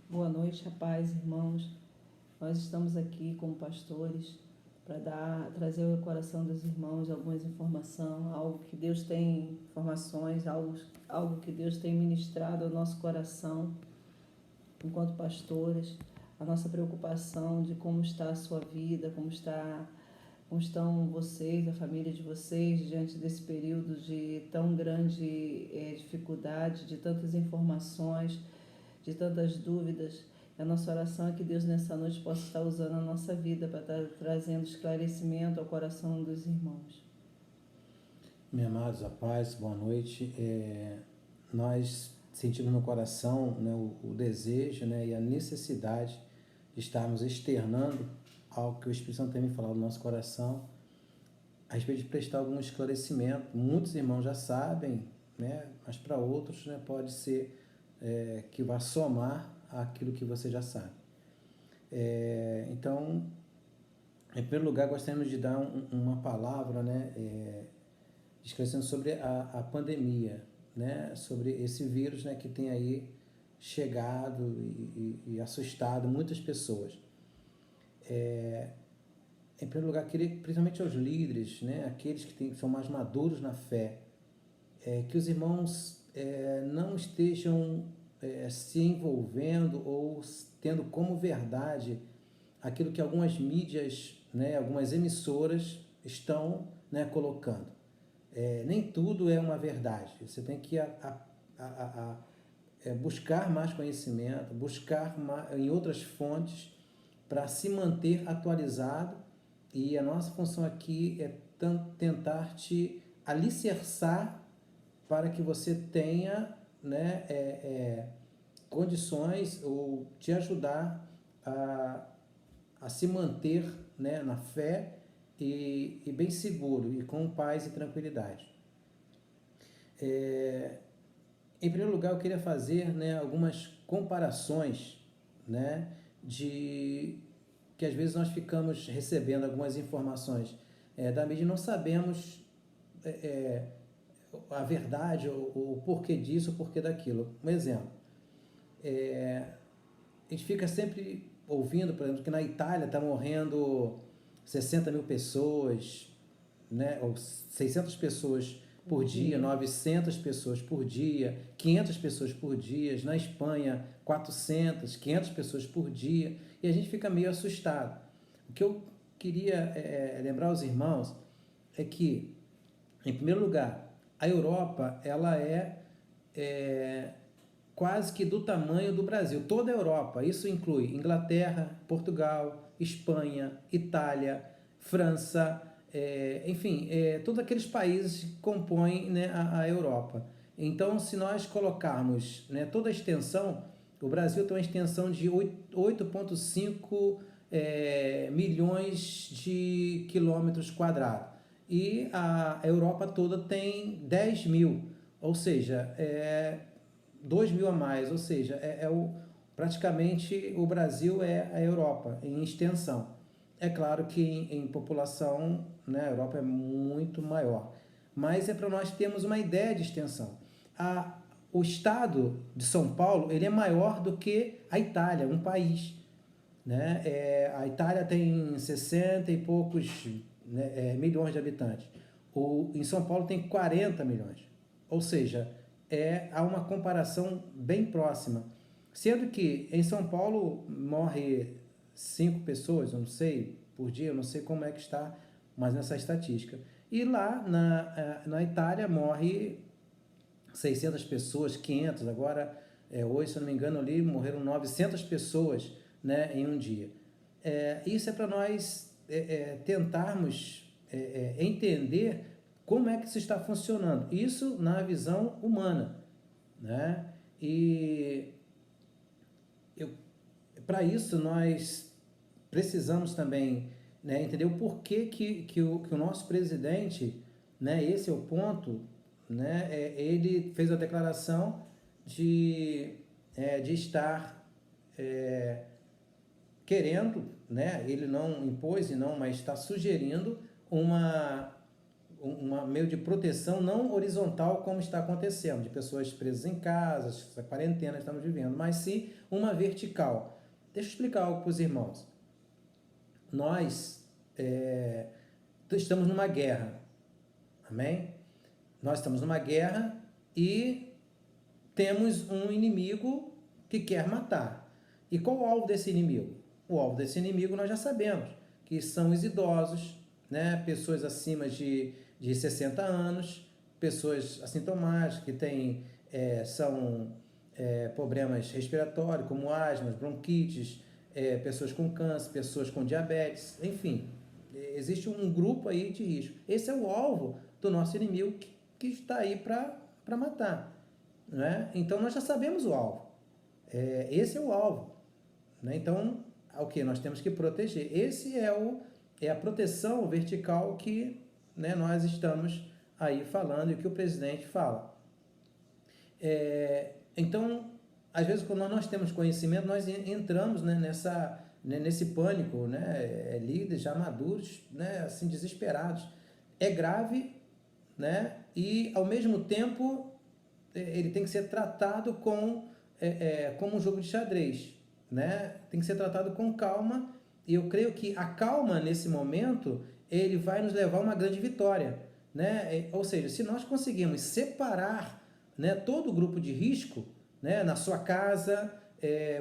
Boa noite, rapaz, irmãos. Nós estamos aqui como pastores para trazer ao coração dos irmãos algumas informações, algo que Deus tem, informações, algo que Deus tem ministrado ao nosso coração enquanto pastores, a nossa preocupação de como está a sua vida, como estão vocês, a família de vocês, diante desse período de tão grande dificuldade, de tantas informações, de tantas dúvidas. A nossa oração é que Deus nessa noite possa estar usando a nossa vida para estar trazendo esclarecimento ao coração dos irmãos. Meus amados, a paz, boa noite. Nós sentimos no coração, né, o desejo, né, e a necessidade de estarmos externando algo que o Espírito Santo tem me falado no nosso coração, a respeito de prestar algum esclarecimento. Muitos irmãos já sabem, né, mas para outros, né, pode ser que vá somar aquilo que você já sabe. Então, em primeiro lugar, gostaríamos de dar uma palavra, né, esclarecendo sobre a pandemia, né, sobre esse vírus, né, que tem aí chegado e assustado muitas pessoas. Em primeiro lugar, queria, principalmente aos líderes, né, aqueles que são mais maduros na fé, que os irmãos não estejam se envolvendo ou tendo como verdade aquilo que algumas mídias, né, algumas emissoras estão, né, colocando. Nem tudo é uma verdade. Você tem que buscar mais conhecimento, buscar em outras fontes para se manter atualizado. E a nossa função aqui é tentar te alicerçar para que você tenha, né, condições ou te ajudar a se manter, né, na fé e bem seguro e com paz e tranquilidade. Em primeiro lugar, eu queria fazer, né, algumas comparações, né, de que às vezes nós ficamos recebendo algumas informações da mídia e não sabemos a verdade, o porquê disso, o porquê daquilo. Um exemplo, a gente fica sempre ouvindo, por exemplo, que na Itália está morrendo 60 mil pessoas, né, ou 600 pessoas por dia, 900 pessoas por dia, 500 pessoas por dia, na Espanha 400, 500 pessoas por dia, e a gente fica meio assustado. O que eu queria lembrar aos irmãos é que, em primeiro lugar, a Europa ela é quase que do tamanho do Brasil, toda a Europa. Isso inclui Inglaterra, Portugal, Espanha, Itália, França, enfim, todos aqueles países que compõem, né, a Europa. Então, se nós colocarmos, né, toda a extensão, o Brasil tem uma extensão de 8,5 milhões de quilômetros quadrados. E a Europa toda tem 10 mil, ou seja, 2 mil a mais, ou seja, praticamente o Brasil é a Europa em extensão. É claro que em população, né, a Europa é muito maior, mas é para nós termos uma ideia de extensão. O estado de São Paulo ele é maior do que a Itália, um país. Né? A Itália tem 60 e poucos, né, milhões de habitantes. Em São Paulo tem 40 milhões. Ou seja, há uma comparação bem próxima. Sendo que em São Paulo morre 5 pessoas, eu não sei, por dia, eu não sei como é que está, mas nessa estatística. E lá na Itália morre 600 pessoas, 500, agora hoje, se eu não me engano, ali morreram 900 pessoas, né, em um dia. Isso é para nós tentarmos entender como é que isso está funcionando. Isso na visão humana, né? E para isso nós precisamos também, né, entender o porquê que o nosso presidente, né, esse é o ponto, né, ele fez a declaração de estar querendo, né, ele não impôs, não, mas está sugerindo meio de proteção não horizontal como está acontecendo, de pessoas presas em casa, essa quarentena que estamos vivendo, mas sim uma vertical. Deixa eu explicar algo para os irmãos. Nós estamos numa guerra, amém? Nós estamos numa guerra e temos um inimigo que quer matar. E qual o alvo desse inimigo? O alvo desse inimigo nós já sabemos, que são os idosos, né? Pessoas acima de 60 anos, pessoas assintomáticas que têm problemas respiratórios, como asmas, bronquites, pessoas com câncer, pessoas com diabetes, enfim, existe um grupo aí de risco. Esse é o alvo do nosso inimigo que está aí para matar, né? Então nós já sabemos o alvo, esse é o alvo, né? Então, o que nós temos que proteger? Esse é a proteção vertical que, né, nós estamos aí falando e que o presidente fala. Então, às vezes, quando nós temos conhecimento, nós entramos, né, nesse pânico, né, líderes já maduros, né, assim, desesperados. É grave, né, e, ao mesmo tempo, ele tem que ser tratado como um jogo de xadrez, né? Tem que ser tratado com calma, e eu creio que a calma, nesse momento, ele vai nos levar a uma grande vitória, né? Ou seja, se nós conseguirmos separar, né, todo o grupo de risco, né, na sua casa,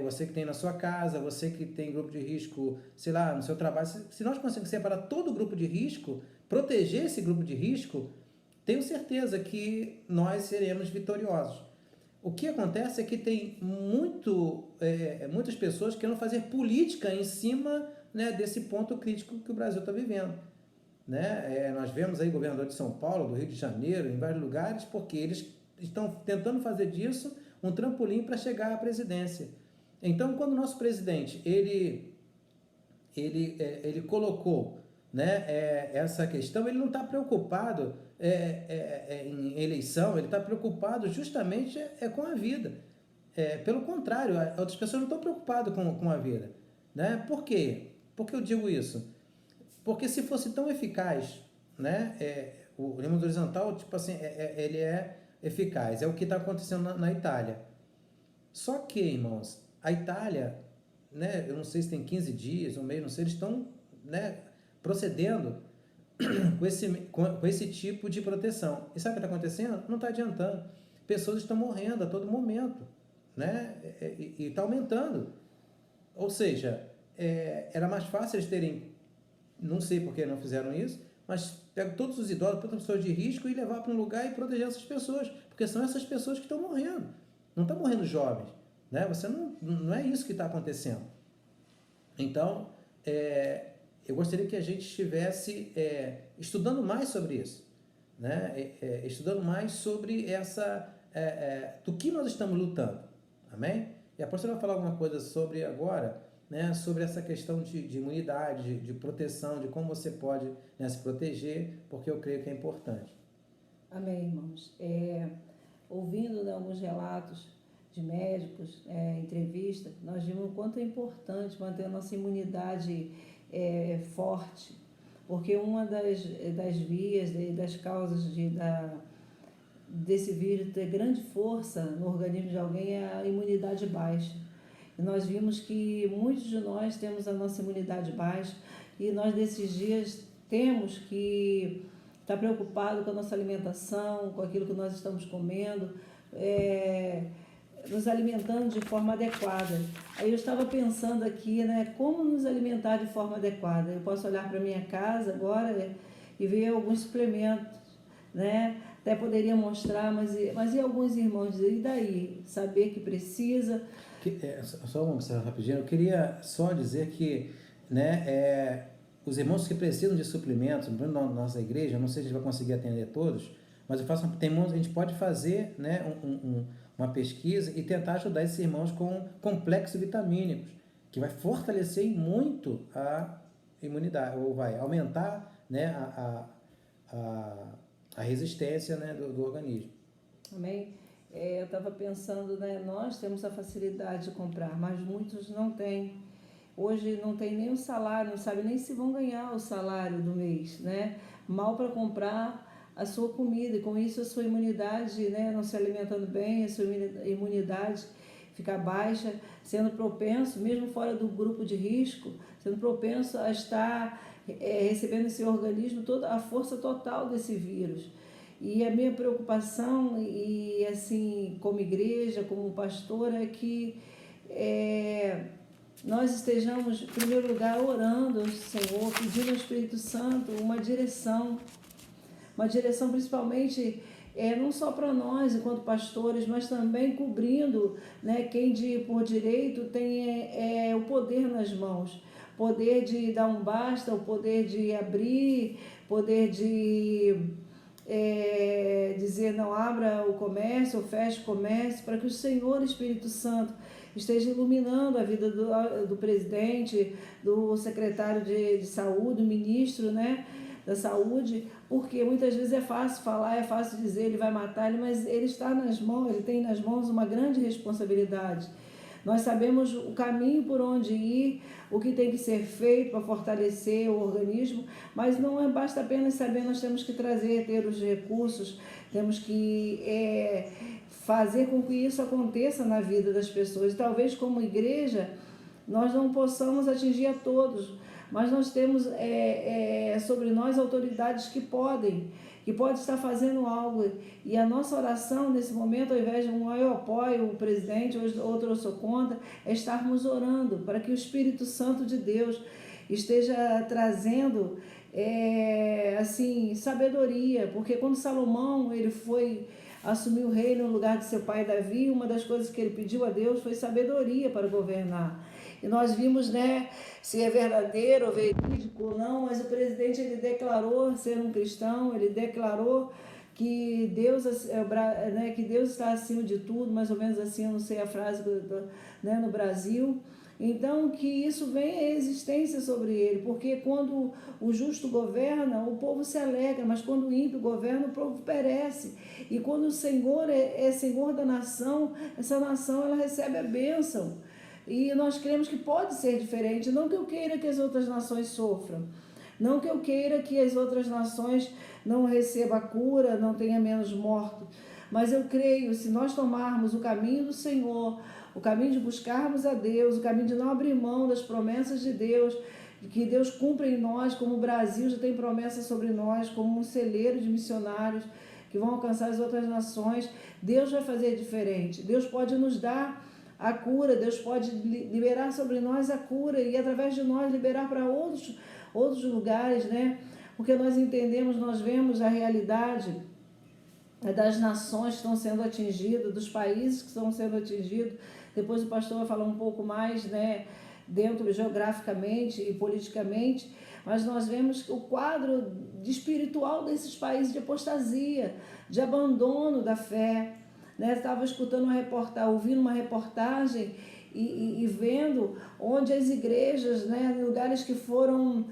você que tem na sua casa, você que tem grupo de risco, sei lá, no seu trabalho, se nós conseguirmos separar todo o grupo de risco, proteger esse grupo de risco, tenho certeza que nós seremos vitoriosos. O que acontece é que tem muitas pessoas querendo fazer política em cima, né, desse ponto crítico que o Brasil está vivendo, né? Nós vemos aí governador de São Paulo, do Rio de Janeiro, em vários lugares, porque eles estão tentando fazer disso um trampolim para chegar à presidência. Então, quando o nosso presidente ele colocou, né, essa questão, ele não está preocupado em eleição, ele está preocupado justamente com a vida. Pelo contrário, outras pessoas não estão preocupadas com a vida, né? Por quê? Por que eu digo isso? Porque se fosse tão eficaz, né, o limbo horizontal, tipo assim, ele é eficaz, é o que está acontecendo na Itália. Só que, irmãos, a Itália, né, eu não sei se tem 15 dias, um mês, não sei, eles estão, né, procedendo com esse tipo de proteção. E sabe o que está acontecendo? Não está adiantando. Pessoas estão morrendo a todo momento, né? E está aumentando. Ou seja, era mais fácil eles terem, não sei por que não fizeram isso, mas pegam todos os idosos, todas as pessoas de risco e levar para um lugar e proteger essas pessoas, porque são essas pessoas que estão morrendo. Não estão morrendo jovens, né? Não é isso que está acontecendo. Então, eu gostaria que a gente estivesse estudando mais sobre isso, né? Estudando mais sobre do que nós estamos lutando, amém? E a pastora vai falar alguma coisa sobre agora, né? Sobre essa questão de imunidade, de proteção, de como você pode, né, se proteger, porque eu creio que é importante. Amém, irmãos. Ouvindo, né, alguns relatos de médicos, entrevistas, nós vimos o quanto é importante manter a nossa imunidade forte, porque uma das vias, das causas desse vírus ter grande força no organismo de alguém é a imunidade baixa. E nós vimos que muitos de nós temos a nossa imunidade baixa e nós nesses dias temos que estar preocupado com a nossa alimentação, com aquilo que nós estamos comendo, nos alimentando de forma adequada. Aí eu estava pensando aqui, né, como nos alimentar de forma adequada. Eu posso olhar para a minha casa agora e ver alguns suplementos, né? Até poderia mostrar, mas e alguns irmãos dizer, e daí? Saber que precisa. Só uma observação rapidinho, eu queria só dizer que, né, os irmãos que precisam de suplementos, na nossa igreja, não sei se a gente vai conseguir atender todos, mas a gente pode fazer, né, uma pesquisa e tentar ajudar esses irmãos com complexos vitamínicos, que vai fortalecer muito a imunidade, ou vai aumentar, né, a resistência, né, do organismo. Amém? Eu estava pensando, né, nós temos a facilidade de comprar, mas muitos não têm. Hoje não tem nem o salário, não sabe nem se vão ganhar o salário do mês, né? Mal para comprar a sua comida, e com isso a sua imunidade, né, não se alimentando bem, a sua imunidade fica baixa, sendo propenso, mesmo fora do grupo de risco, sendo propenso a estar recebendo em seu organismo toda a força total desse vírus. E a minha preocupação, e assim, como igreja, como pastora, é que nós estejamos, em primeiro lugar, orando ao Senhor, pedindo ao Espírito Santo uma direção principalmente, não só para nós, enquanto pastores, mas também cobrindo, né, quem por direito tem o poder nas mãos, poder de dar um basta, o poder de abrir, poder de dizer não abra o comércio, ou feche o comércio, para que o Senhor Espírito Santo esteja iluminando a vida do presidente, do secretário de saúde, do ministro, né, da saúde, porque muitas vezes é fácil falar, é fácil dizer, ele vai matar ele, mas ele está nas mãos, ele tem nas mãos uma grande responsabilidade. Nós sabemos o caminho por onde ir, o que tem que ser feito para fortalecer o organismo, mas não basta apenas saber, nós temos que ter os recursos, temos que fazer com que isso aconteça na vida das pessoas. E talvez como igreja nós não possamos atingir a todos, mas nós temos sobre nós autoridades que podem estar fazendo algo, e a nossa oração nesse momento, ao invés de eu apoio o presidente, outro eu sou contra, é estarmos orando para que o Espírito Santo de Deus esteja trazendo assim, sabedoria, porque quando Salomão ele foi assumir o reino no lugar de seu pai Davi, uma das coisas que ele pediu a Deus foi sabedoria para governar. E nós vimos, né, se é verdadeiro ou verídico ou não, mas o presidente ele declarou ser um cristão, ele declarou que Deus, né, que Deus está acima de tudo, mais ou menos assim, eu não sei a frase, né, no Brasil. Então, que isso venha à existência sobre ele, porque quando o justo governa, o povo se alegra, mas quando o ímpio governa, o povo perece. E quando o Senhor é Senhor da nação, essa nação ela recebe a bênção. E nós cremos que pode ser diferente, não que eu queira que as outras nações sofram, não que eu queira que as outras nações não recebam a cura, não tenha menos mortos, mas eu creio, se nós tomarmos o caminho do Senhor, o caminho de buscarmos a Deus, o caminho de não abrir mão das promessas de Deus, que Deus cumpra em nós, como o Brasil já tem promessa sobre nós, como um celeiro de missionários que vão alcançar as outras nações, Deus vai fazer diferente. Deus pode nos dar a cura, Deus pode liberar sobre nós a cura e através de nós liberar para outros lugares, né? Porque nós entendemos, nós vemos a realidade das nações que estão sendo atingidas, dos países que estão sendo atingidos. Depois o pastor vai falar um pouco mais, né, dentro geograficamente e politicamente, mas nós vemos o quadro espiritual desses países de apostasia, de abandono da fé. Estava escutando ouvindo uma reportagem e vendo onde as igrejas, né, lugares que foram,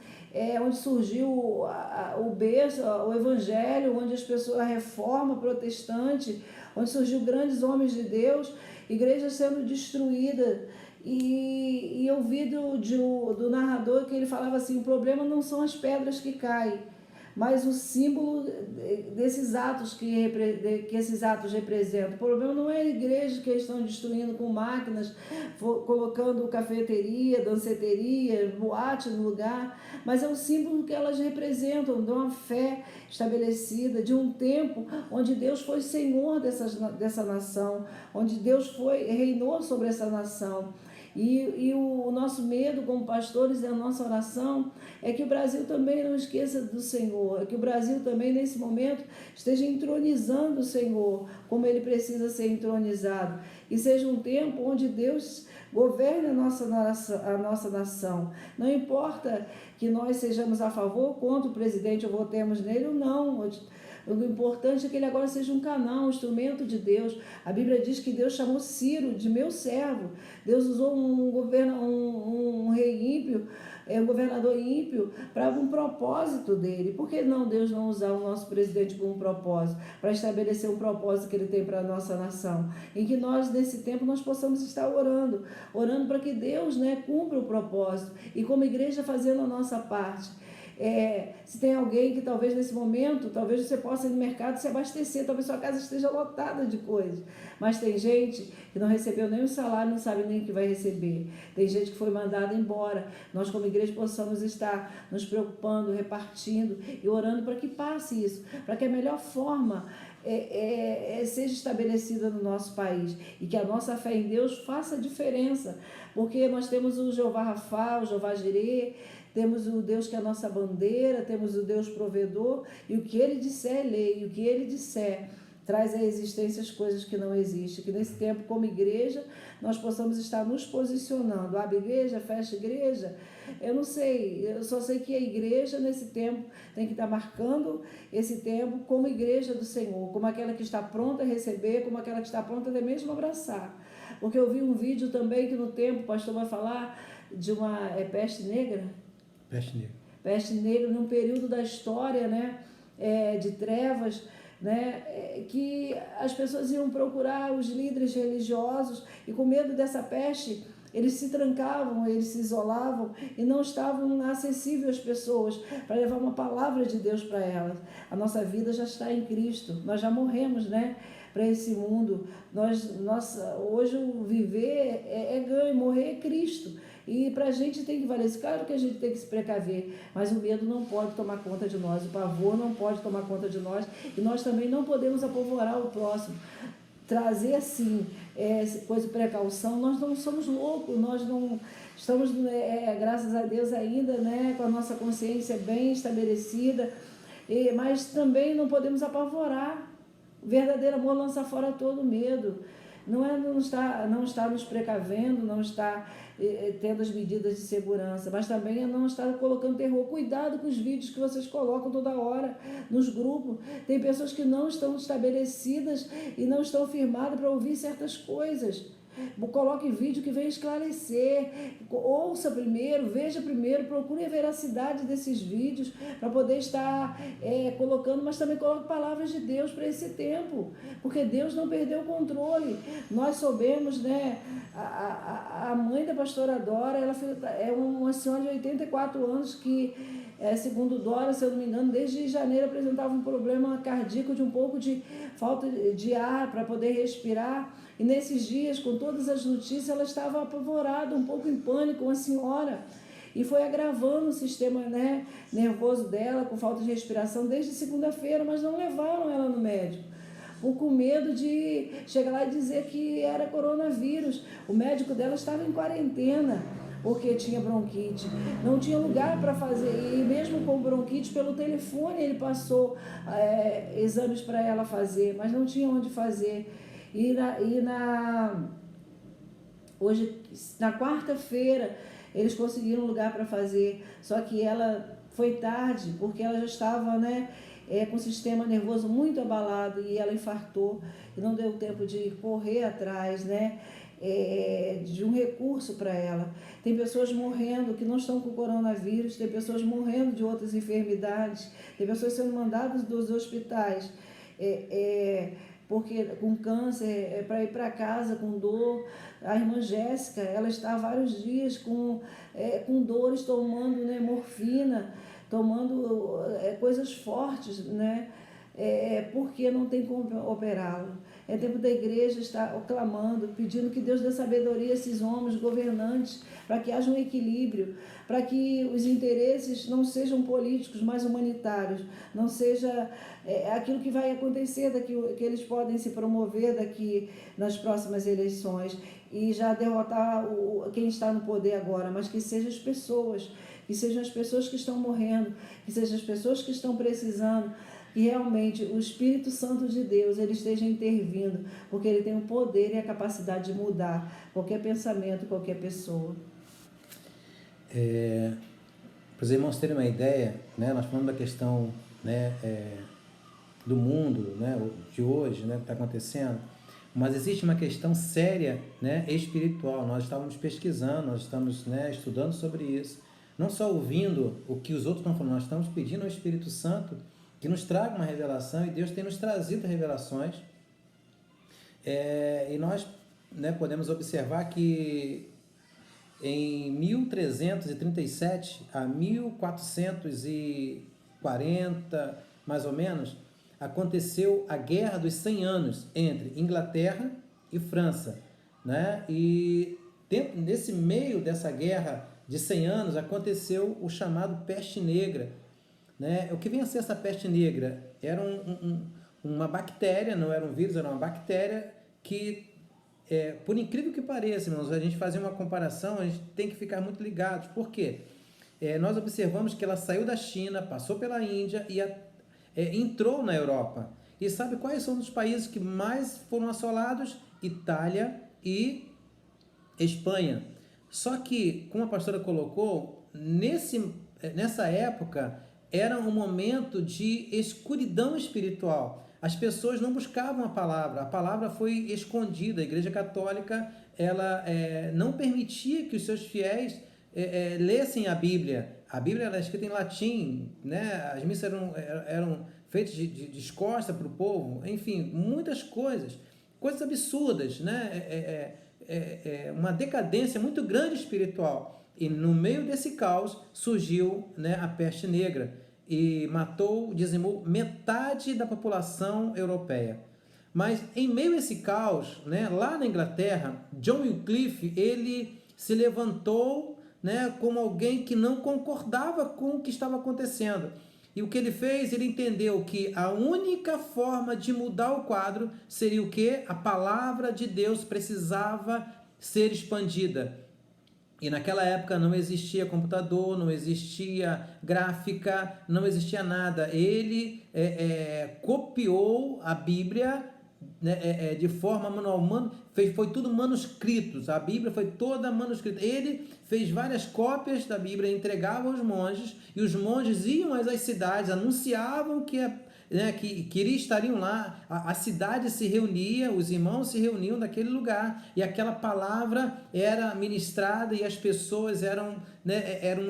onde surgiu o berço, o evangelho, onde as pessoas, a reforma protestante, onde surgiu grandes homens de Deus, igrejas sendo destruídas. E eu vi do narrador que ele falava assim, o problema não são as pedras que caem, mas o símbolo desses atos que esses atos representam. O problema não é a igreja que eles estão destruindo com máquinas, colocando cafeteria, danceteria, boate no lugar, mas é o símbolo que elas representam, de uma fé estabelecida, de um tempo onde Deus foi Senhor dessa nação, onde Deus reinou sobre essa nação. E o nosso medo como pastores e a nossa oração é que o Brasil também não esqueça do Senhor, é que o Brasil também nesse momento esteja entronizando o Senhor como ele precisa ser entronizado, e seja um tempo onde Deus governe a nossa nação. Não importa que nós sejamos a favor ou contra o presidente, ou votemos nele ou não. O importante é que ele agora seja um canal, um instrumento de Deus. A Bíblia diz que Deus chamou Ciro de meu servo. Deus usou um rei ímpio, um governador ímpio, para um propósito dele. Por que não Deus não usar o nosso presidente com um propósito? Para estabelecer um propósito que ele tem para a nossa nação. Em que nós, nesse tempo, nós possamos estar orando para que Deus, né, cumpra o propósito. E como igreja fazendo a nossa parte. Se tem alguém que talvez nesse momento, talvez você possa ir no mercado se abastecer, talvez sua casa esteja lotada de coisas, mas tem gente que não recebeu nem o salário, não sabe nem o que vai receber, tem gente que foi mandada embora. Nós como igreja possamos estar nos preocupando, repartindo e orando para que passe isso, para que a melhor forma seja estabelecida no nosso país e que a nossa fé em Deus faça diferença, porque nós temos o Jeová Rafá, o Jeová Jirê, temos o Deus que é a nossa bandeira, temos o Deus provedor, e o que Ele disser é lei, e o que Ele disser traz à existência as coisas que não existem. Que nesse tempo, como igreja, nós possamos estar nos posicionando. Abre igreja, fecha igreja. Eu não sei, eu só sei que a igreja nesse tempo tem que estar marcando esse tempo como igreja do Senhor, como aquela que está pronta a receber, como aquela que está pronta até mesmo a abraçar. Porque eu vi um vídeo também que no tempo o pastor vai falar de uma peste negra. Peste negra. Peste negra, num período da história, né, de trevas, né, que as pessoas iam procurar os líderes religiosos e com medo dessa peste eles se trancavam, eles se isolavam e não estavam acessíveis às pessoas para levar uma palavra de Deus para elas. A nossa vida já está em Cristo, nós já morremos, né, para esse mundo. Hoje o viver é ganho, morrer é Cristo. E para a gente tem que valer isso. Claro que a gente tem que se precaver, mas o medo não pode tomar conta de nós, o pavor não pode tomar conta de nós, e nós também não podemos apavorar o próximo. Trazer assim, coisa de precaução, nós não somos loucos, nós não estamos, graças a Deus ainda, né, com a nossa consciência bem estabelecida, mas também não podemos apavorar. O verdadeiro amor lança fora todo medo. Não está nos precavendo, não está tendo as medidas de segurança, mas também é não estar colocando terror. Cuidado com os vídeos que vocês colocam toda hora nos grupos. Tem pessoas que não estão estabelecidas e não estão firmadas para ouvir certas coisas. Coloque vídeo que venha esclarecer, ouça primeiro, veja primeiro, procure a veracidade desses vídeos para poder estar colocando, mas também coloque palavras de Deus para esse tempo, porque Deus não perdeu o controle. Nós soubemos, né, a mãe da pastora Dora, ela é uma senhora de 84 anos que, segundo Dora, se eu não me engano, desde janeiro apresentava um problema cardíaco de um pouco de falta de ar para poder respirar. E nesses dias, com todas as notícias, ela estava apavorada, um pouco em pânico, uma senhora. E foi agravando o sistema, né, nervoso dela, com falta de respiração, desde segunda-feira, mas não levaram ela no médico. Com medo de chegar lá e dizer que era coronavírus. O médico dela estava em quarentena, porque tinha bronquite. Não tinha lugar para fazer, e mesmo com bronquite, pelo telefone ele passou exames para ela fazer, mas não tinha onde fazer. Hoje, na quarta-feira, eles conseguiram um lugar para fazer, só que ela foi tarde, porque ela já estava, né, com o sistema nervoso muito abalado, e ela infartou, e não deu tempo de correr atrás, né, de um recurso para ela. Tem pessoas morrendo que não estão com coronavírus, tem pessoas morrendo de outras enfermidades, tem pessoas sendo mandadas dos hospitais, porque com câncer, para ir para casa com dor. A irmã Jéssica, ela está há vários dias com dores, tomando, né, morfina, tomando coisas fortes, né, porque não tem como operá-la. É tempo da igreja estar clamando, pedindo que Deus dê sabedoria a esses homens governantes, para que haja um equilíbrio, para que os interesses não sejam políticos, mas humanitários, não seja aquilo que vai acontecer, que eles podem se promover daqui nas próximas eleições e já derrotar quem está no poder agora, mas que sejam as pessoas, que estão morrendo, que sejam as pessoas que estão precisando, que realmente o Espírito Santo de Deus ele esteja intervindo, porque ele tem o poder e a capacidade de mudar qualquer pensamento, qualquer pessoa. Para os irmãos terem uma ideia, né, nós falamos da questão, né, do mundo, né, de hoje, né, que está acontecendo, mas existe uma questão séria, né, espiritual. Nós estávamos pesquisando, nós estamos, né, estudando sobre isso, não só ouvindo o que os outros estão falando, nós estamos pedindo ao Espírito Santo que nos traga uma revelação, e Deus tem nos trazido revelações, e nós, né, podemos observar que em 1337 a 1440, mais ou menos, aconteceu a Guerra dos 100 Anos entre Inglaterra e França, né? E nesse meio dessa guerra de 100 anos aconteceu o chamado Peste Negra, né? O que vem a ser essa peste negra? Era uma bactéria, não era um vírus, era uma bactéria que, por incrível que pareça, irmãos, a gente fazer uma comparação, a gente tem que ficar muito ligados. Por quê? Nós observamos que ela saiu da China, passou pela Índia e entrou na Europa. E sabe quais são os países que mais foram assolados? Itália e Espanha. Só que, como a pastora colocou, nessa época era um momento de escuridão espiritual. As pessoas não buscavam a palavra foi escondida. A Igreja Católica ela não permitia que os seus fiéis lessem a Bíblia. A Bíblia era escrita em latim, né? As missas eram feitas de costas para o povo, enfim, muitas coisas absurdas, né? Uma decadência muito grande espiritual. E no meio desse caos surgiu, né, a peste negra e dizimou metade da população europeia. Mas em meio a esse caos, né, lá na Inglaterra, John Wycliffe, ele se levantou, né, como alguém que não concordava com o que estava acontecendo. E o que ele fez? Ele entendeu que a única forma de mudar o quadro seria o quê? A palavra de Deus precisava ser expandida. E naquela época não existia computador, não existia gráfica, não existia nada. Ele copiou a Bíblia, né, de forma manual, foi tudo manuscritos, a Bíblia foi toda manuscrita. Ele fez várias cópias da Bíblia, entregava aos monges, e os monges iam às cidades, anunciavam que estariam lá, a cidade se reunia, os irmãos se reuniam naquele lugar, e aquela palavra era ministrada, e as pessoas eram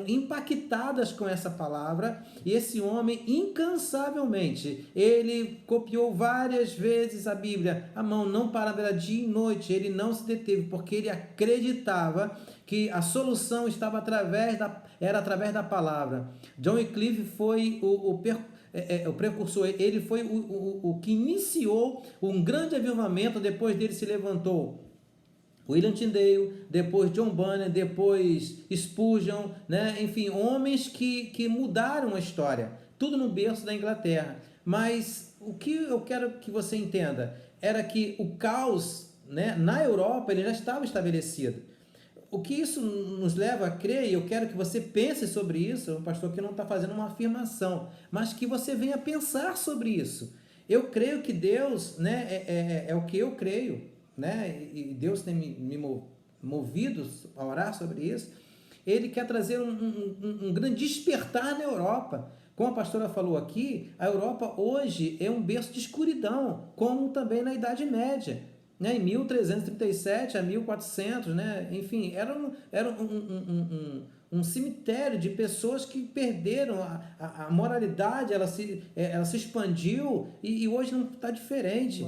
impactadas com essa palavra, e esse homem, incansavelmente, ele copiou várias vezes a Bíblia, a mão não parava dia e noite, ele não se deteve, porque ele acreditava que a solução estava através da palavra. John Wycliffe foi o precursor, ele foi o que iniciou um grande avivamento. Depois dele se levantou William Tyndale, depois John Bunyan, depois Spurgeon, né? Enfim, homens que mudaram a história, tudo no berço da Inglaterra. Mas o que eu quero que você entenda era que o caos, né, na Europa ele já estava estabelecido. O que isso nos leva a crer, e eu quero que você pense sobre isso, o pastor aqui não está fazendo uma afirmação, mas que você venha pensar sobre isso. Eu creio que Deus, né, é o que eu creio, né, e Deus tem me movido a orar sobre isso. Ele quer trazer um grande despertar na Europa. Como a pastora falou aqui, a Europa hoje é um berço de escuridão, como também na Idade Média. Em 1337 a 1400, né? Enfim, era um cemitério de pessoas que perderam a moralidade, ela se expandiu, e hoje não está diferente.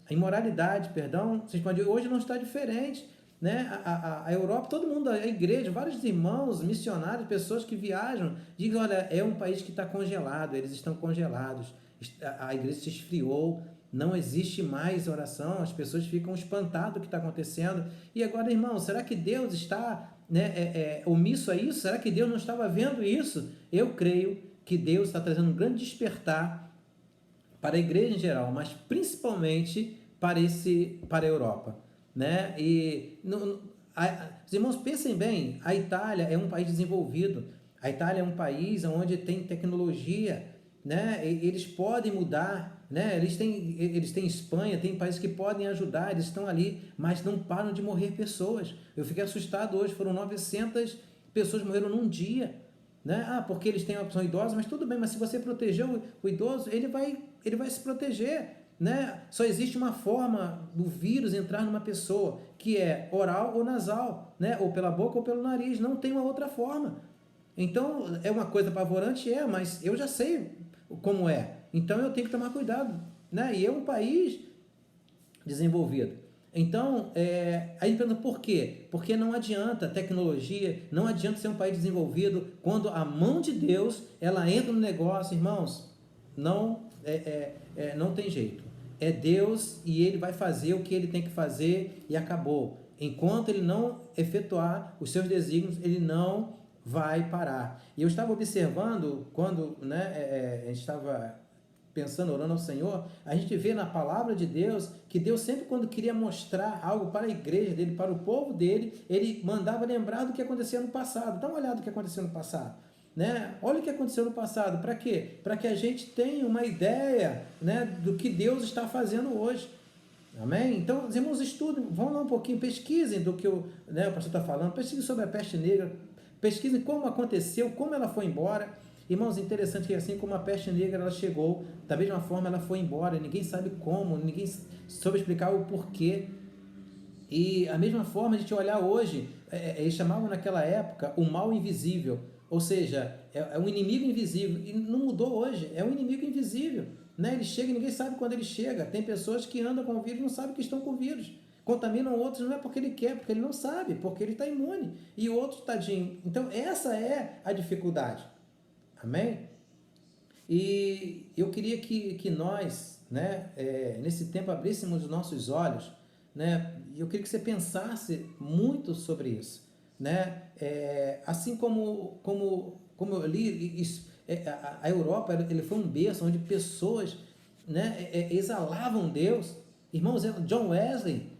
A imoralidade, perdão, se expandiu, hoje não está diferente. Né? A Europa, todo mundo, a igreja, vários irmãos, missionários, pessoas que viajam, dizem, olha, é um país que está congelado, eles estão congelados, a igreja se esfriou, não existe mais oração, as pessoas ficam espantadas do que está acontecendo. E agora, irmão, será que Deus está, né, omisso a isso? Será que Deus não estava vendo isso? Eu creio que Deus está trazendo um grande despertar para a igreja em geral, mas principalmente para a Europa. Né? E os irmãos pensem bem, a Itália é um país desenvolvido, a Itália é um país onde tem tecnologia, né? Eles podem mudar, né? Eles têm Espanha, tem países que podem ajudar, eles estão ali, mas não param de morrer pessoas. Eu fiquei assustado hoje, foram 900 pessoas morreram num dia, né? Porque eles têm a opção idosa, mas tudo bem, mas se você proteger o idoso, ele vai se proteger. Né? Só existe uma forma do vírus entrar numa pessoa, que é oral ou nasal, né? Ou pela boca ou pelo nariz, não tem uma outra forma. Então, é uma coisa apavorante, mas eu já sei como é, então eu tenho que tomar cuidado, né? E é um país desenvolvido. Então, aí pergunta por quê? Porque não adianta tecnologia, não adianta ser um país desenvolvido, quando a mão de Deus, ela entra no negócio, irmãos, não tem jeito. É Deus e Ele vai fazer o que Ele tem que fazer e acabou. Enquanto Ele não efetuar os seus desígnios, Ele não vai parar. E eu estava observando, quando a gente estava pensando, orando ao Senhor, a gente vê na palavra de Deus, que Deus sempre quando queria mostrar algo para a igreja dele, para o povo dele, Ele mandava lembrar do que aconteceu no passado. Dá uma olhada no que aconteceu no passado. Olha o que aconteceu no passado. Para quê? Para que a gente tenha uma ideia, do que Deus está fazendo hoje. Amém? Então, os irmãos estudem, vão lá um pouquinho, pesquisem do que o pastor está falando, pesquisem sobre a peste negra, pesquisem como aconteceu, como ela foi embora. Irmãos, interessante que assim como a peste negra ela chegou, da mesma forma ela foi embora, ninguém sabe como, ninguém soube explicar o porquê. E a mesma forma a gente olhar hoje, eles chamavam naquela época o mal invisível, ou seja, é um inimigo invisível, e não mudou hoje, é um inimigo invisível. Ele chega e ninguém sabe quando ele chega. Tem pessoas que andam com o vírus e não sabem que estão com o vírus. Contaminam outros, não é porque ele quer, porque ele não sabe, porque ele está imune. E o outro, tadinho. Então, essa é a dificuldade. Amém? E eu queria que nós, nesse tempo, abríssemos os nossos olhos, e eu queria que você pensasse muito sobre isso. Assim como eu li, a Europa ele foi um berço onde pessoas exalavam Deus. Irmãos, John Wesley,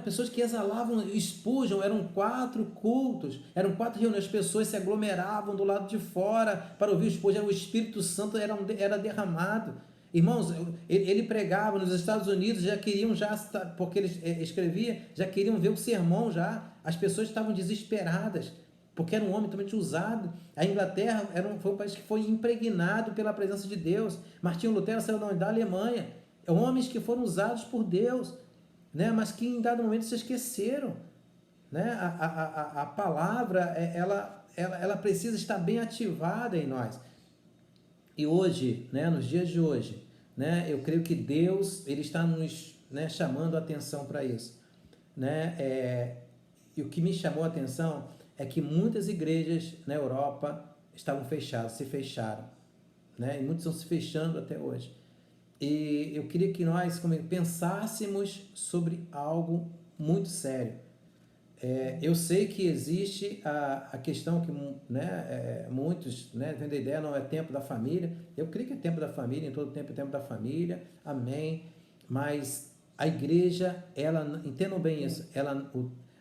pessoas que exalavam, expujam, eram 4 cultos, eram 4 reuniões, as pessoas se aglomeravam do lado de fora para ouvir o expurgo, o Espírito Santo era derramado. Irmãos, ele pregava nos Estados Unidos, já queriam, porque ele escrevia, já queriam ver o sermão já, as pessoas estavam desesperadas, porque era um homem totalmente usado. A Inglaterra foi um país que foi impregnado pela presença de Deus. Martinho Lutero saiu da Alemanha, homens que foram usados por Deus, mas que em dado momento se esqueceram. A palavra, ela precisa estar bem ativada em nós. E hoje, nos dias de hoje, eu creio que Deus ele está nos chamando a atenção para isso. E o que me chamou a atenção é que muitas igrejas na Europa estavam fechadas, se fecharam. E muitos estão se fechando até hoje. E eu queria que nós pensássemos sobre algo muito sério. Eu sei que existe a questão que muitos vendo a ideia, não é tempo da família. Eu creio que é tempo da família, em todo tempo é tempo da família, amém. Mas a igreja, entendam bem isso,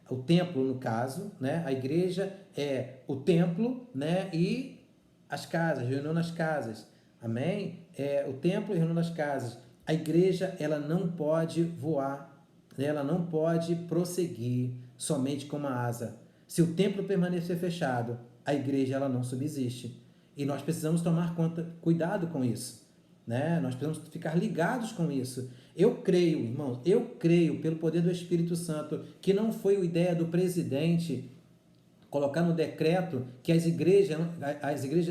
o templo no caso, a igreja é o templo, e as casas, reunião nas casas, amém? O templo e reunião nas casas. A igreja, ela não pode voar, ela não pode prosseguir somente com uma asa. Se o templo permanecer fechado, a igreja ela não subsiste. E nós precisamos tomar cuidado com isso. Nós precisamos ficar ligados com isso. Eu creio, irmãos, pelo poder do Espírito Santo, que não foi a ideia do presidente colocar no decreto que as igrejas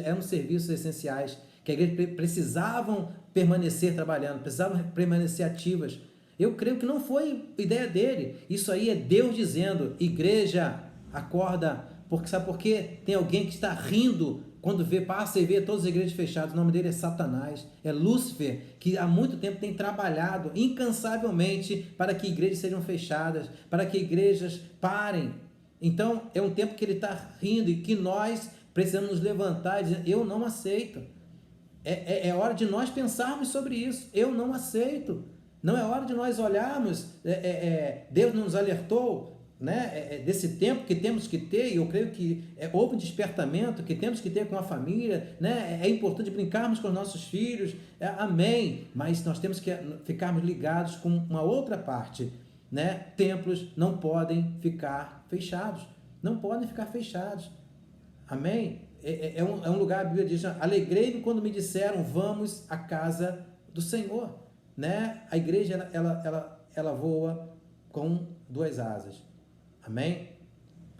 eram serviços essenciais, que as igrejas precisavam permanecer trabalhando, precisavam permanecer ativas. Eu creio que não foi ideia dele. Isso aí é Deus dizendo: igreja, acorda, porque sabe por quê? Tem alguém que está rindo quando passa e vê todas as igrejas fechadas. O nome dele é Satanás, é Lúcifer, que há muito tempo tem trabalhado incansavelmente para que igrejas sejam fechadas, para que igrejas parem. Então, é um tempo que ele está rindo e que nós precisamos nos levantar e dizer: eu não aceito. É hora de nós pensarmos sobre isso. Eu não aceito. Não é hora de nós olharmos, Deus nos alertou, desse tempo que temos que ter, e eu creio que houve um despertamento que temos que ter com a família, é importante brincarmos com os nossos filhos, amém, mas nós temos que ficarmos ligados com uma outra parte, templos não podem ficar fechados, amém, é um lugar, a Bíblia diz: alegrei-me quando me disseram, vamos à casa do Senhor. A igreja ela voa com 2 asas, amém?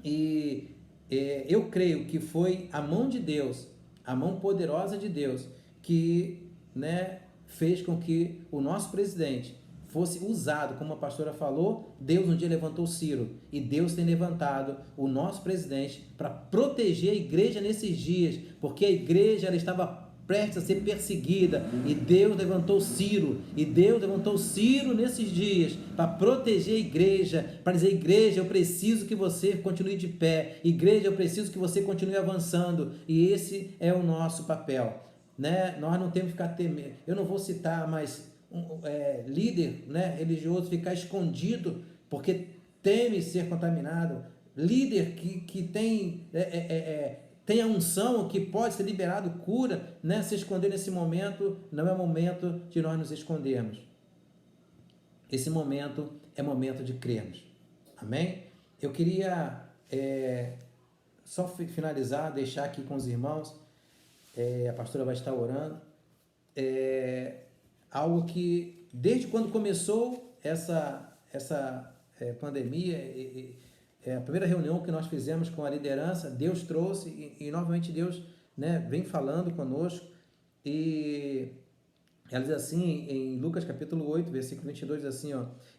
E eu creio que foi a mão de Deus, a mão poderosa de Deus, que fez com que o nosso presidente fosse usado, como a pastora falou, Deus um dia levantou Ciro, e Deus tem levantado o nosso presidente para proteger a igreja nesses dias, porque a igreja ela estava prestes a ser perseguida, e Deus levantou Ciro, nesses dias para proteger a igreja, para dizer: igreja, eu preciso que você continue de pé, igreja, eu preciso que você continue avançando, e esse é o nosso papel, né? Nós não temos que ficar temendo. Eu não vou citar mais líder, né, religioso ficar escondido porque teme ser contaminado, líder que tem a unção, que pode ser liberado cura, né, se esconder nesse momento, não é momento de nós nos escondermos. Esse momento é momento de crermos. Amém? Eu queria só finalizar, deixar aqui com os irmãos, a pastora vai estar orando, algo que desde quando começou essa pandemia, a primeira reunião que nós fizemos com a liderança, Deus trouxe e novamente Deus, né, vem falando conosco, e ela diz assim, em Lucas capítulo 8, versículo 22, diz assim,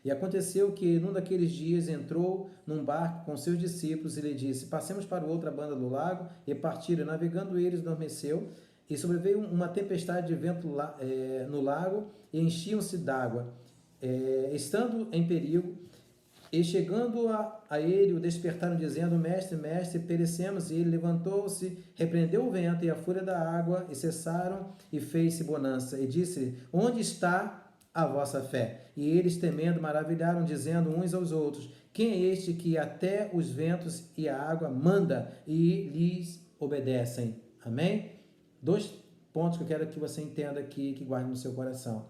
e aconteceu que num daqueles dias entrou num barco com seus discípulos e lhe disse: passemos para outra banda do lago, e partiram, navegando eles, adormeceu, e sobreveio uma tempestade de vento no lago, e enchiam-se d'água, estando em perigo. E chegando a ele, o despertaram, dizendo: mestre, mestre, perecemos. E ele levantou-se, repreendeu o vento e a fúria da água, e cessaram, e fez-se bonança. E disse: onde está a vossa fé? E eles, temendo, maravilharam, dizendo uns aos outros: quem é este que até os ventos e a água manda, e lhes obedecem? Amém? 2 pontos que eu quero que você entenda aqui, que guarde no seu coração.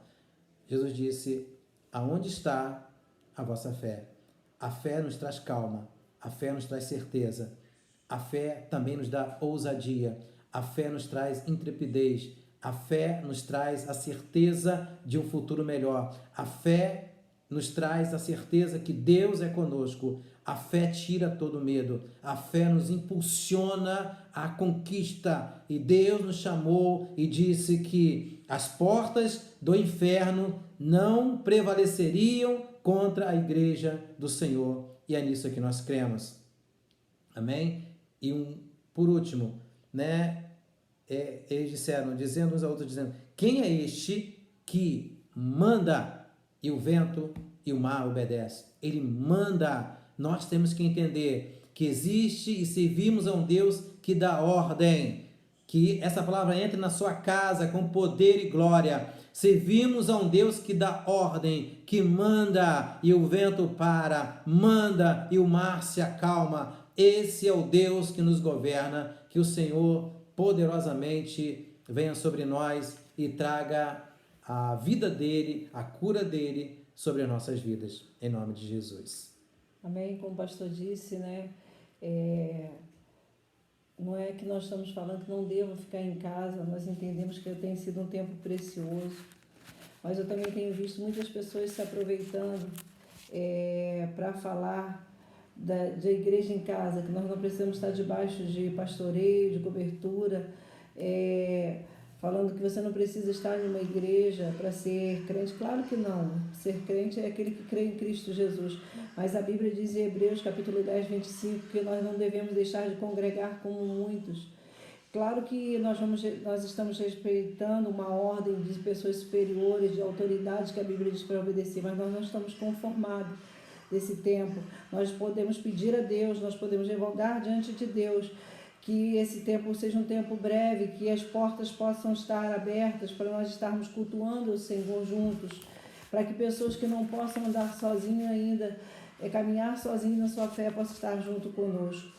Jesus disse: aonde está a vossa fé? A fé nos traz calma, a fé nos traz certeza, a fé também nos dá ousadia, a fé nos traz intrepidez, a fé nos traz a certeza de um futuro melhor, a fé nos traz a certeza que Deus é conosco, a fé tira todo medo, a fé nos impulsiona à conquista, e Deus nos chamou e disse que as portas do inferno não prevaleceriam contra a igreja do Senhor, e é nisso que nós cremos. Amém? E por último, né, eles disseram, dizendo uns a outros, dizendo: quem é este que manda e o vento e o mar obedecem? Ele manda. Nós temos que entender que existe e servimos a um Deus que dá ordem, que essa palavra entre na sua casa com poder e glória. Servimos a um Deus que dá ordem, que manda e o vento para, manda e o mar se acalma. Esse é o Deus que nos governa. Que o Senhor poderosamente venha sobre nós e traga a vida dele, a cura dele sobre as nossas vidas, em nome de Jesus. Amém? Como o pastor disse, né? Não é que nós estamos falando que não devo ficar em casa, nós entendemos que tem sido um tempo precioso, mas eu também tenho visto muitas pessoas se aproveitando para falar da igreja em casa, que nós não precisamos estar debaixo de pastoreio, de cobertura, falando que você não precisa estar em uma igreja para ser crente. Claro que não, ser crente é aquele que crê em Cristo Jesus, mas a Bíblia diz em Hebreus capítulo 10, 25, que nós não devemos deixar de congregar como muitos. Claro que nós estamos respeitando uma ordem de pessoas superiores, de autoridades que a Bíblia diz para obedecer, mas nós não estamos conformados desse tempo. Nós podemos pedir a Deus, nós podemos revogar diante de Deus que esse tempo seja um tempo breve, que as portas possam estar abertas para nós estarmos cultuando o Senhor juntos, para que pessoas que não possam andar sozinhas ainda, caminhar sozinhas na sua fé, possam estar junto conosco.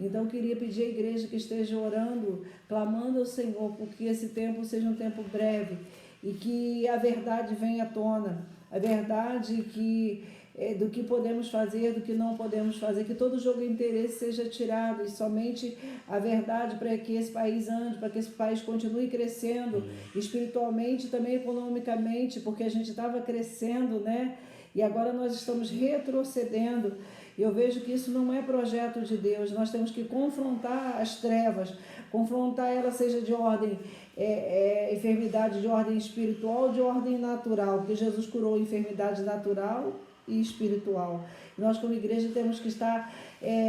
Então eu queria pedir à igreja que esteja orando, clamando ao Senhor, porque esse tempo seja um tempo breve e que a verdade venha à tona, a verdade do que podemos fazer, do que não podemos fazer, que todo jogo de interesse seja tirado e somente a verdade para que esse país ande, para que esse país continue crescendo espiritualmente, também economicamente, porque a gente estava crescendo, né? E agora nós estamos retrocedendo. E eu vejo que isso não é projeto de Deus. Nós temos que confrontar as trevas, confrontar ela, seja de ordem, enfermidade de ordem espiritual ou de ordem natural, porque Jesus curou enfermidade natural e espiritual. Nós, como igreja, temos que estar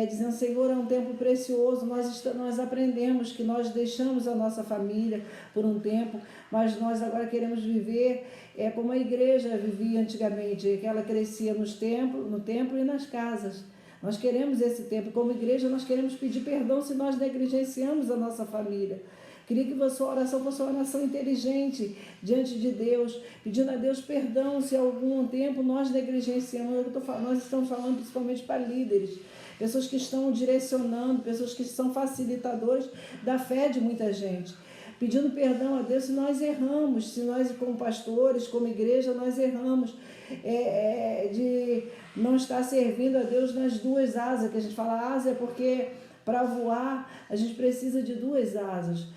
dizendo: Senhor, é um tempo precioso. Nós aprendemos que nós deixamos a nossa família por um tempo, mas nós agora queremos viver como a igreja vivia antigamente, que ela crescia no templo e nas casas. Nós queremos esse tempo. Como igreja, nós queremos pedir perdão se nós negligenciamos a nossa família. Queria que a sua oração fosse uma oração inteligente diante de Deus, pedindo a Deus perdão se algum tempo nós negligenciamos. Nós estamos falando principalmente para líderes, pessoas que estão direcionando, pessoas que são facilitadores da fé de muita gente. Pedindo perdão a Deus se nós erramos, se nós, como pastores, como igreja, nós erramos de não estar servindo a Deus nas duas asas, que a gente fala asa porque para voar a gente precisa de duas asas.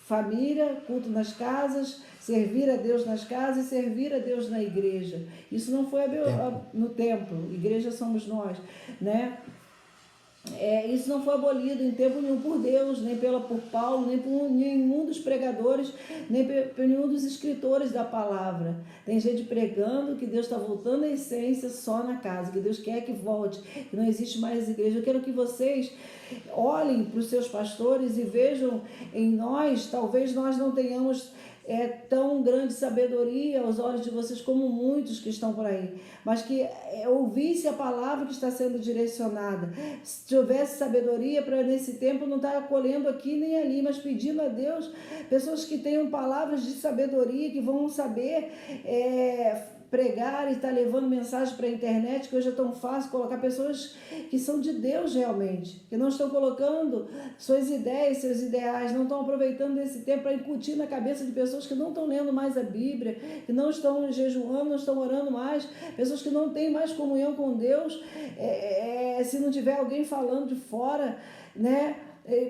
Família, culto nas casas, servir a Deus nas casas e servir a Deus na igreja. Isso não foi no templo, igreja somos nós, né? Isso não foi abolido em tempo nenhum por Deus, nem por Paulo, nem por nenhum dos pregadores, nem por nenhum dos escritores da palavra. Tem gente pregando que Deus está voltando à essência só na casa, que Deus quer que volte, que não existe mais igreja. Eu quero que vocês olhem para os seus pastores e vejam em nós, talvez nós não tenhamos tão grande sabedoria aos olhos de vocês como muitos que estão por aí, mas que ouvisse a palavra que está sendo direcionada, se tivesse sabedoria para nesse tempo não estar acolhendo aqui nem ali, mas pedindo a Deus pessoas que tenham palavras de sabedoria, que vão saber pregar e estar levando mensagem para a internet, que hoje é tão fácil colocar pessoas que são de Deus realmente, que não estão colocando suas ideias, seus ideais, não estão aproveitando esse tempo para incutir na cabeça de pessoas que não estão lendo mais a Bíblia, que não estão jejuando, não estão orando mais, pessoas que não têm mais comunhão com Deus, se não tiver alguém falando de fora, né?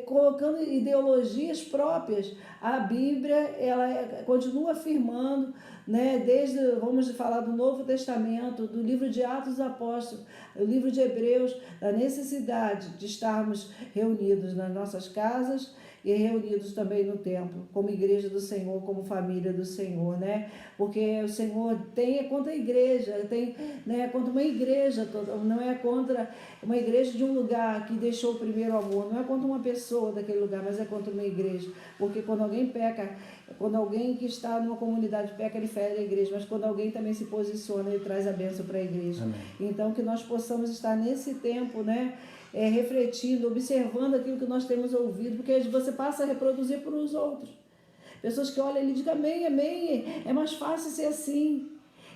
Colocando ideologias próprias. A Bíblia, ela continua afirmando, né, vamos falar do Novo Testamento, do livro de Atos dos Apóstolos, do livro de Hebreus, da necessidade de estarmos reunidos nas nossas casas e reunidos também no templo, como igreja do Senhor, como família do Senhor, né? Porque o Senhor é contra a igreja, contra uma igreja, não é contra uma igreja de um lugar que deixou o primeiro amor, não é contra uma pessoa daquele lugar, mas é contra uma igreja, porque quando alguém peca, quando alguém que está numa comunidade peca, ele fere a igreja, mas quando alguém também se posiciona, ele traz a bênção para a igreja. Amém. Então, que nós possamos estar nesse tempo, né? Refletindo, observando aquilo que nós temos ouvido, porque você passa a reproduzir para os outros. Pessoas que olham e dizem amém, amém, é mais fácil ser assim.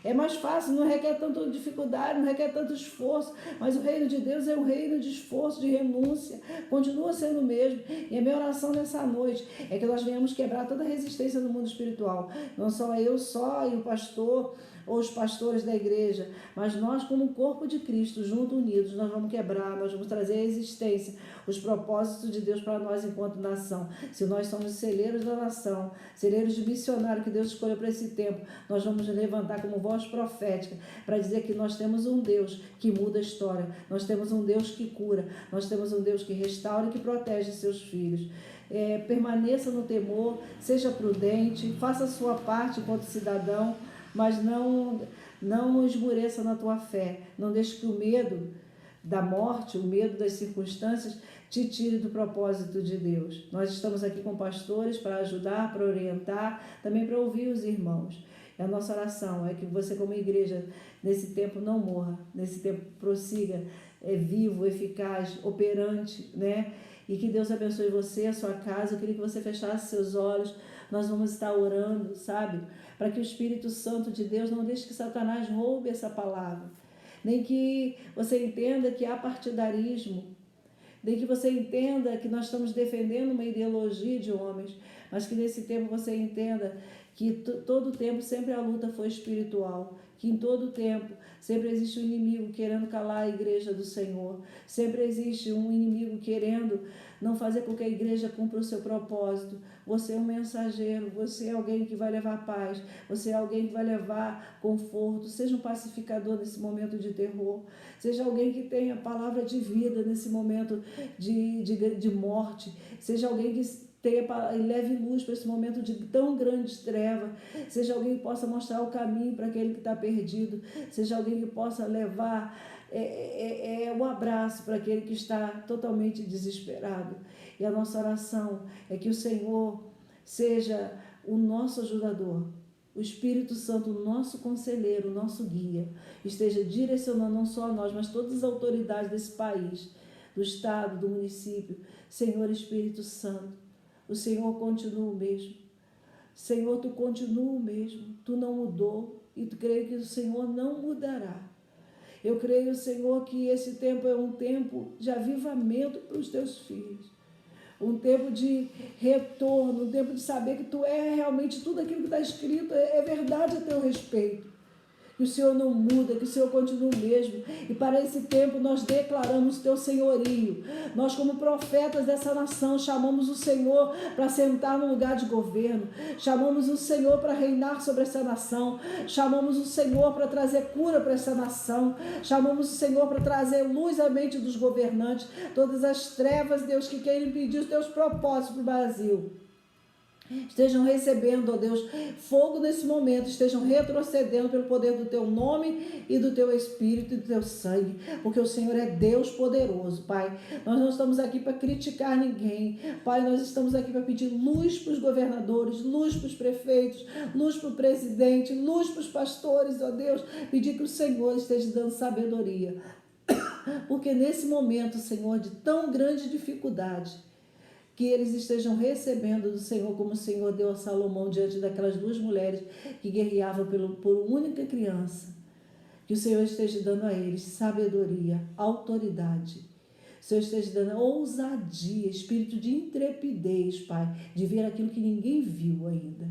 É mais fácil, não requer tanta dificuldade, não requer tanto esforço, mas o reino de Deus é um reino de esforço, de renúncia, continua sendo o mesmo. E a minha oração nessa noite é que nós venhamos quebrar toda a resistência do mundo espiritual, não só eu só e o pastor ou os pastores da igreja, mas nós como corpo de Cristo, juntos, unidos, nós vamos quebrar, nós vamos trazer à existência os propósitos de Deus para nós enquanto nação. Se nós somos celeiros da nação, celeiros de missionário que Deus escolheu para esse tempo, nós vamos levantar como voz profética para dizer que nós temos um Deus que muda a história, nós temos um Deus que cura, nós temos um Deus que restaura e que protege seus filhos. Permaneça no temor, seja prudente, faça a sua parte enquanto cidadão, mas não esmoreça na tua fé, não deixe que o medo da morte, o medo das circunstâncias te tire do propósito de Deus. Nós estamos aqui com pastores para ajudar, para orientar, também para ouvir os irmãos. E a nossa oração é que você como igreja nesse tempo não morra, nesse tempo prossiga, vivo, eficaz, operante, né? E que Deus abençoe você, a sua casa. Eu queria que você fechasse seus olhos. Nós vamos estar orando, sabe? Para que o Espírito Santo de Deus não deixe que Satanás roube essa palavra. Nem que você entenda que há partidarismo. Nem que você entenda que nós estamos defendendo uma ideologia de homens. Mas que nesse tempo você entenda que todo o tempo sempre a luta foi espiritual. que em todo tempo sempre existe um inimigo querendo calar a igreja do Senhor, sempre existe um inimigo querendo não fazer com que a igreja cumpra o seu propósito. Você é um mensageiro, você é alguém que vai levar paz, você é alguém que vai levar conforto. Seja um pacificador nesse momento de terror, seja alguém que tenha palavra de vida nesse momento de morte, seja alguém que leve luz para esse momento de tão grande treva, seja alguém que possa mostrar o caminho para aquele que está perdido, seja alguém que possa levar um abraço para aquele que está totalmente desesperado. E a nossa oração é que o Senhor seja o nosso ajudador, o Espírito Santo, o nosso conselheiro, o nosso guia, esteja direcionando não só a nós, mas todas as autoridades desse país, do estado, do município. Senhor Espírito Santo, o Senhor continua o mesmo. Senhor, tu continua o mesmo, tu não mudou e tu creio que o Senhor não mudará. Eu creio, Senhor, que esse tempo é um tempo de avivamento para os teus filhos, um tempo de retorno, um tempo de saber que tu é realmente tudo aquilo que está escrito, é verdade a teu respeito. Que o Senhor não muda, que o Senhor continua o mesmo. E para esse tempo nós declaramos o teu senhorio. Nós, como profetas dessa nação, chamamos o Senhor para sentar no lugar de governo. Chamamos o Senhor para reinar sobre essa nação. Chamamos o Senhor para trazer cura para essa nação. Chamamos o Senhor para trazer luz à mente dos governantes. Todas as trevas, Deus, que querem impedir os teus propósitos para o Brasil, estejam recebendo, ó Deus, fogo nesse momento, estejam retrocedendo pelo poder do teu nome e do teu Espírito e do teu sangue, porque o Senhor é Deus poderoso, Pai. Nós não estamos aqui para criticar ninguém, Pai, nós estamos aqui para pedir luz para os governadores, luz para os prefeitos, luz para o presidente, luz para os pastores, ó Deus, pedir que o Senhor esteja dando sabedoria, porque nesse momento, Senhor, de tão grande dificuldade, que eles estejam recebendo do Senhor, como o Senhor deu a Salomão diante daquelas duas mulheres que guerreavam por uma única criança. Que o Senhor esteja dando a eles sabedoria, autoridade. O Senhor esteja dando ousadia, espírito de intrepidez, Pai, de ver aquilo que ninguém viu ainda,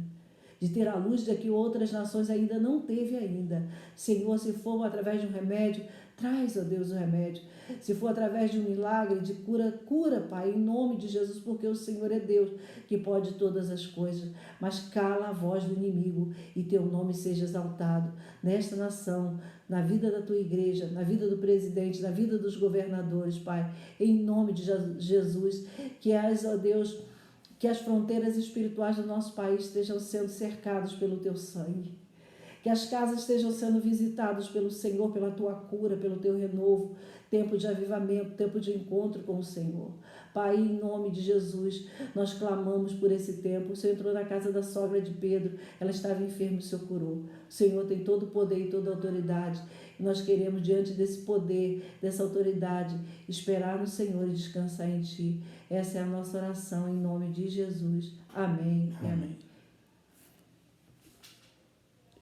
de ter a luz de que outras nações ainda não teve ainda. Senhor, se for através de um remédio, traz, ó Deus, o remédio. Se for através de um milagre, de cura, Pai, em nome de Jesus, porque o Senhor é Deus que pode todas as coisas. Mas cala a voz do inimigo e teu nome seja exaltado nesta nação, na vida da tua igreja, na vida do presidente, na vida dos governadores, Pai, em nome de Jesus, ó Deus, que as fronteiras espirituais do nosso país estejam sendo cercadas pelo teu sangue. Que as casas estejam sendo visitadas pelo Senhor, pela tua cura, pelo teu renovo, tempo de avivamento, tempo de encontro com o Senhor. Pai, em nome de Jesus, nós clamamos por esse tempo. O Senhor entrou na casa da sogra de Pedro, ela estava enferma e o Senhor curou. O Senhor tem todo o poder e toda a autoridade. E nós queremos, diante desse poder, dessa autoridade, esperar no Senhor e descansar em Ti. Essa é a nossa oração, em nome de Jesus. Amém e amém.